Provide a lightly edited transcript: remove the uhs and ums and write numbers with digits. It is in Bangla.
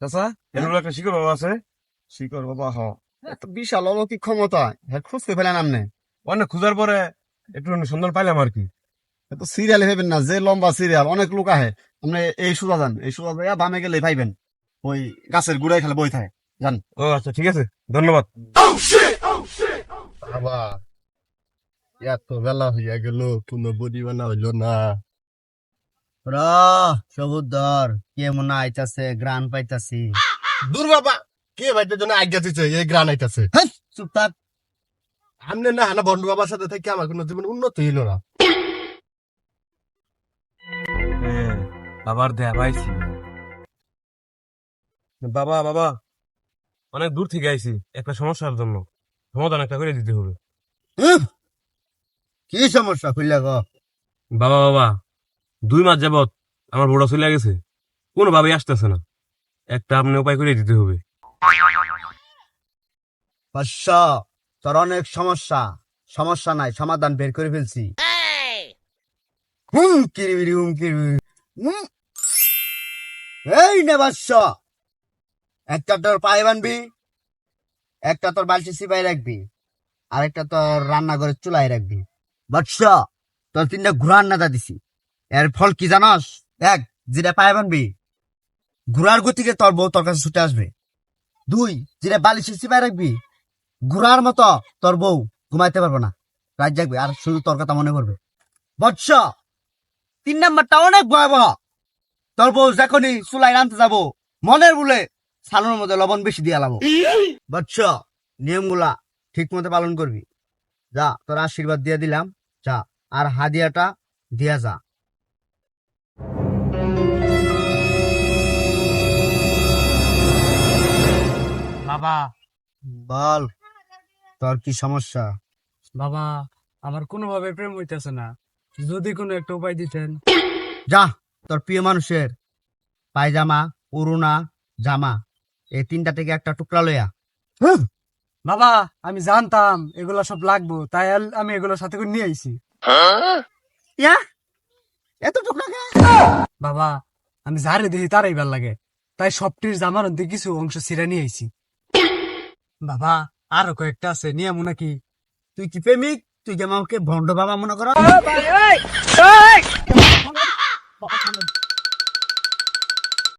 চাচা এর একটা শিকড় বাবা আছে। শিকর বাবা এত বিশাল অলৌকিক ক্ষমতা হ্যাঁ খুঁজতে পেলেন আপনি। অনেক খোঁজার পরে একটু সন্ধান পাইলাম আর কি। এত সিরিয়াল ভেবেন না, যে লম্বা সিরিয়াল অনেক লোক আহে। আপনি এই সোজা যান, এই সোজা যাইয়া বামে গেলে পাইবেন। ওই গাছের গুড়ায় খালি বই থাকে, যান। ও আচ্ছা ঠিক আছে, ধন্যবাদ। বাবা এত বেলা হইয়া গেল, কোনো বডি বানা হইলো না। সবুদর কে মনে আইতাছে, গ্রান পাইতাছি। দূর বাবা, কে ভাইটার জন্য আজ্ঞা দিচ্ছে এই গ্রান আইতাছে। চুপ থাক। আমনে না হানা বন্ধু বাবার সাথে থেকে আমার কোনো জীবন উন্নত হইল না। হ্যাঁ, বাবার দেয়া পাইছি। বাবা বাবা অনেক দূর থেকে আইছি একটা সমস্যার জন্য, সমাধান একটা করে দিতে হবে। কি সমস্যা খুললে গো? বাবা বাবা 2 মাস যাবত আমার বড় চলে গেছে, কোনোভাবেই আসতেছে না। একটা আপনি উপায় করে দিতে হবে। বৎস, তোর অনেক সমস্যা। সমস্যা নাই, সমাধান বের করে ফেলছি। কিরিবিরি কিরিবিরি। এই নে বৎস, একটা তোর পায়ে বানবি, একটা তোর বালতি সিপাই রাখবি, আরেকটা তোর রান্নাঘরের চুলায় রাখবি। বৎস, তোর 3টা ঘোড়ার নেতা দিছি। এর ফল কি জানস? এক, যেটা পায়ে বানবি, ঘোড়ার গতিকে তোর বউ তোর কাছে ছুটে আসবে। 2, যেটা বালিশের সিপাই রাখবি, ঘোড়ার মতো তোর বউ ঘুমাইতে পারবে না, রাত জাগবে আর শুধু তোর কথা মনে করবে। বৎস, 3 নাম্বারটা অনেক ভয়াবহ। তোর বউ যখনই চুলাই রানতে যাবো, মনের বলে সালোর মধ্যে লবণ বেশি দিয়ে লাবো। বৎস, নিয়মগুলা ঠিক মতো পালন করবি। যা, তোর আশীর্বাদ দিয়ে দিলাম, যা, আর হাদিয়াটা দিয়া যা। বাবা বল, তোর কি সমস্যা? বাবা আমার কোনোভাবে প্রেম হইতেছে না, যদি কোনো একটা উপায় দিতেন। যা, তোর প্রিয় মানুষের পায়জামা, উড়ুনা, জামা, এই 3টা থেকে একটা টুকরা লইয়া। বাবা আমি জানতাম এগুলা সব লাগবো, তাই আমি এগুলোর সাথে করে নিয়ে আইছি। ইয়া, এত টুকরা কে? বাবা আমি যারে দেখি তারাই ভাল লাগে, তাই সবটির জামার মধ্যে কিছু অংশ ছিঁড়ে নিয়ে আইছি। বাবা আরো কয়েকটা আছে, নিয়ে আমু নাকি? তুই কি প্রেমিক? তুই কি আমাকে ভণ্ড বাবা মনে কর?